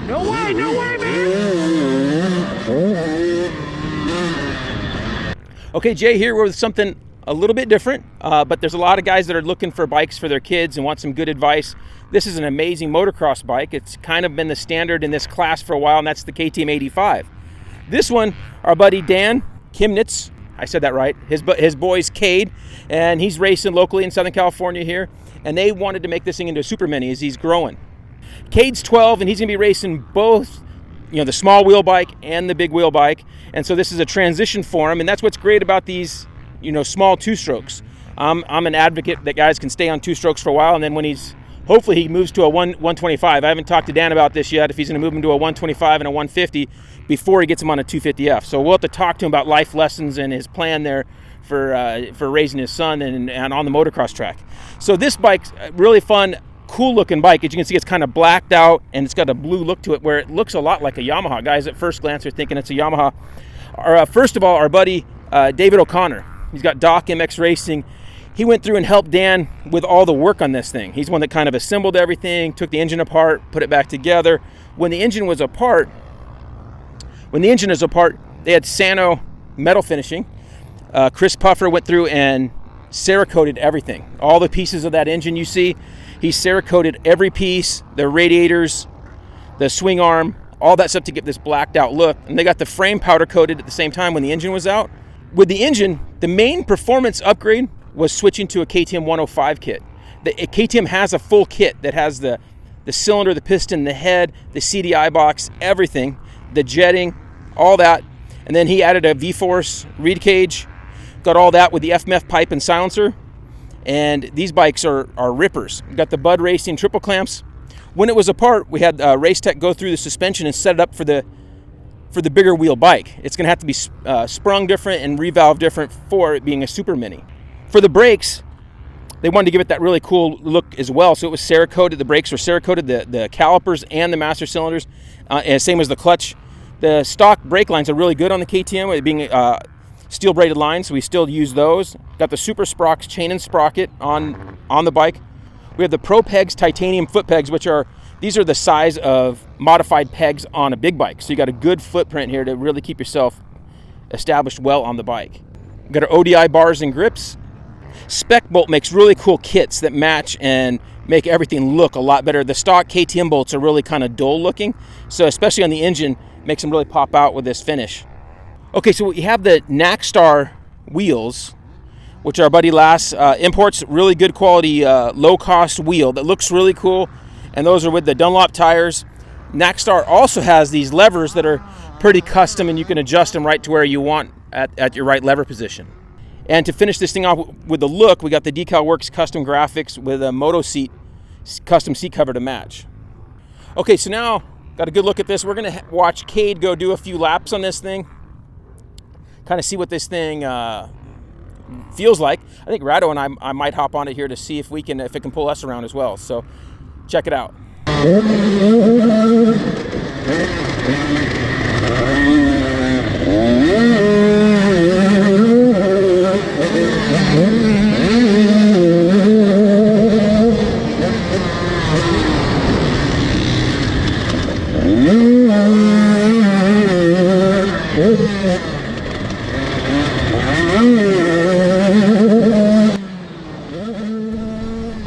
No way, man! Okay, Jay here with something a little bit different, but there's a lot of guys that are looking for bikes for their kids and want some good advice. This is an amazing motocross bike. It's kind of been the standard in this class for a while, and that's the KTM 85. This one, our buddy Dan Kimnitz, I said that right, his boy's Cade, and he's racing locally in Southern California here, and they wanted to make this thing into a super mini as he's growing. Cade's 12, and he's going to be racing both, the small wheel bike and the big wheel bike, and so this is a transition for him, and that's what's great about these, small two-strokes. I'm an advocate that guys can stay on two-strokes for a while, and then when hopefully he moves to a 125. I haven't talked to Dan about this yet, if he's going to move him to a 125 and a 150 before he gets him on a 250F. So we'll have to talk to him about life lessons and his plan there for raising his son and on the motocross track. So this bike's really fun, cool looking bike. As you can see, it's kind of blacked out and it's got a blue look to it where it looks a lot like a Yamaha. Guys at first glance are thinking it's a Yamaha. First of all, our buddy David O'Connor, he's got Doc MX Racing. He went through and helped Dan with all the work on this thing. He's one that kind of assembled everything, took the engine apart, put it back together. When the engine is apart, they had Sano metal finishing. Chris Puffer went through and Cerakoted everything. All the pieces of that engine you see, he Cerakoted every piece, the radiators, the swing arm, all that stuff to get this blacked out look. And they got the frame powder coated at the same time when the engine was out. With the engine, the main performance upgrade was switching to a KTM 105 kit. The KTM has a full kit that has the cylinder, the piston, the head, the CDI box, everything, the jetting, all that. And then he added a V-Force reed cage, got all that with the FMF pipe and silencer. And these bikes are rippers. We've got the Bud Racing triple clamps. When it was apart, we had Race Tech go through the suspension and set it up for the bigger wheel bike. It's gonna have to be sprung different and revalve different for it being a super mini. For the brakes, they wanted to give it that really cool look as well. So it was Cerakoted. The brakes were Cerakoted, the calipers and the master cylinders, and same as the clutch. The stock brake lines are really good on the KTM, with it being steel braided lines, so we still use those. Got the Super Sprox chain and sprocket on the bike. We have the Pro Pegs titanium foot pegs, these are the size of modified pegs on a big bike. So you got a good footprint here to really keep yourself established well on the bike. We've got our ODI bars and grips. Spec Bolt makes really cool kits that match and make everything look a lot better. The stock KTM bolts are really kind of dull looking, so especially on the engine, makes them really pop out with this finish. Okay, so we have the Naxstar Wheels, which our buddy Lass imports. Really good quality, low-cost wheel that looks really cool, and those are with the Dunlop tires. Naxstar also has these levers that are pretty custom, and you can adjust them right to where you want at your right lever position. And to finish this thing off with the look, we got the Decal Works custom graphics with a Moto seat, custom seat cover to match. Okay, so now got a good look at this. We're gonna watch Cade go do a few laps on this thing, kind of see what this thing feels like. I think Rado and I might hop on it here to see if it can pull us around as well. So check it out.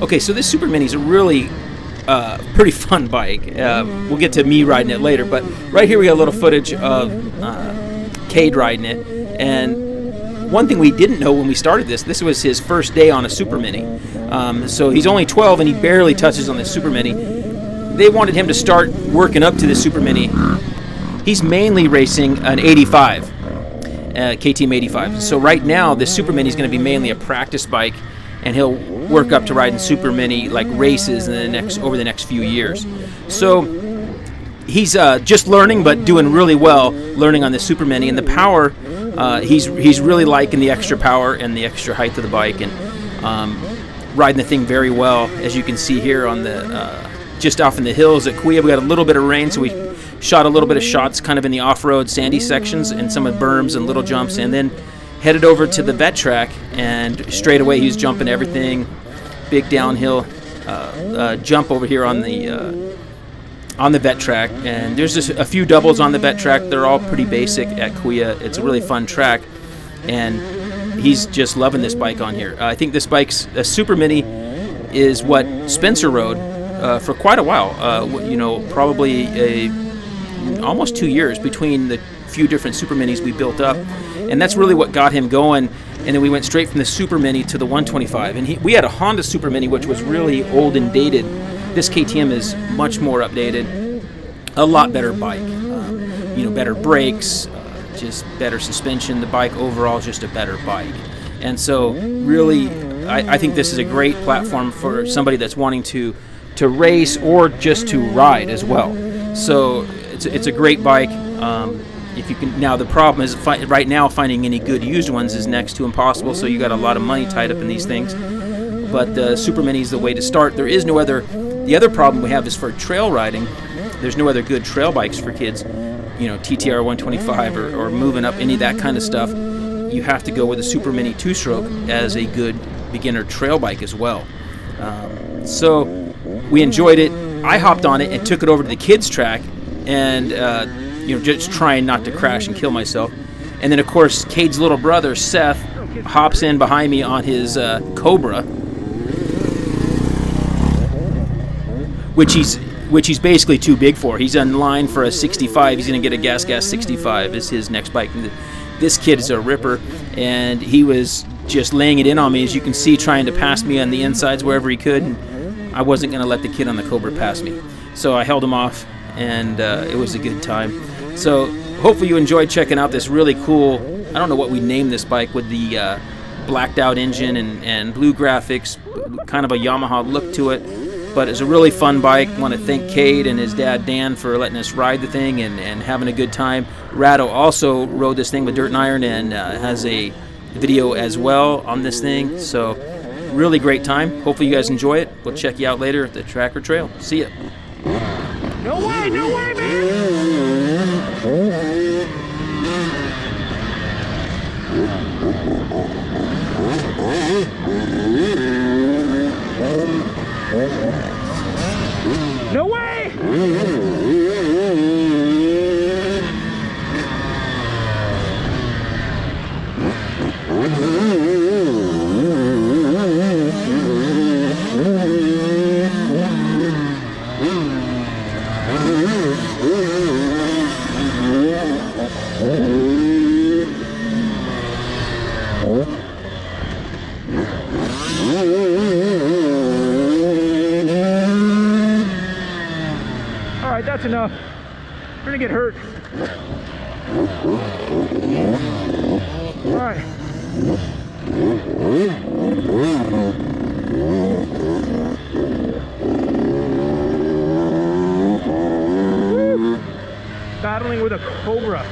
Okay, so this Super Mini is a really pretty fun bike. We'll get to me riding it later, but right here we got a little footage of Cade riding it. And one thing we didn't know when we started this was his first day on a Super Mini. So he's only 12 and he barely touches on this Super Mini. They wanted him to start working up to the Super Mini. He's mainly racing an 85, KTM 85. So right now, this Super Mini is going to be mainly a practice bike, and he'll work up to riding Super Mini like races over the next few years. So he's just learning, but doing really well learning on the Super Mini. And the power, he's really liking the extra power and the extra height of the bike, and riding the thing very well. As you can see here on the just off in the hills at Kuya, we got a little bit of rain, so we shot a little bit of shots kind of in the off-road sandy sections and some of berms and little jumps, and then headed over to the vet track, and straight away he was jumping everything. Big downhill jump over here on on the vet track, and there's just a few doubles on the vet track. They're all pretty basic at Kuya. It's a really fun track, and he's just loving this bike on here. I think this bike's a Super Mini is what Spencer rode for quite a while. Probably almost 2 years between the few different Super Minis we built up, and that's really what got him going. And then we went straight from the Super Mini to the 125, and we had a Honda Super Mini which was really old and dated. This KTM is much more updated, a lot better bike, better brakes, just better suspension. The bike overall is just a better bike. And so really I think this is a great platform for somebody that's wanting to race or just to ride as well. So it's a great bike. If you can. Now the problem is right now finding any good used ones is next to impossible, so you got a lot of money tied up in these things. But the Super Mini is the way to start. There is no other. The other problem we have is for trail riding. There's no other good trail bikes for kids, TTR 125 or moving up, any of that kind of stuff. You have to go with a Super Mini 2-stroke as a good beginner trail bike as well. So we enjoyed it. I hopped on it and took it over to the kids track, and just trying not to crash and kill myself. And then of course Cade's little brother Seth hops in behind me on his Cobra, which he's basically too big for. He's in line for a 65. He's going to get a gas 65 is his next bike. This kid is a ripper, and he was just laying it in on me, as you can see, trying to pass me on the insides wherever he could, and I wasn't going to let the kid on the Cobra pass me. So I held him off, and it was a good time. So hopefully you enjoyed checking out this really cool, I don't know what we named this bike, with the blacked out engine and blue graphics, kind of a Yamaha look to it. But it's a really fun bike. I want to thank Cade and his dad Dan for letting us ride the thing and having a good time. Rado also rode this thing with Dirt and Iron and has a video as well on this thing. So really great time. Hopefully you guys enjoy it. We'll check you out later at the track or trail. See ya. No way, man! No way! All right, that's enough. We're gonna get hurt. All right. Woo. Battling with a Cobra.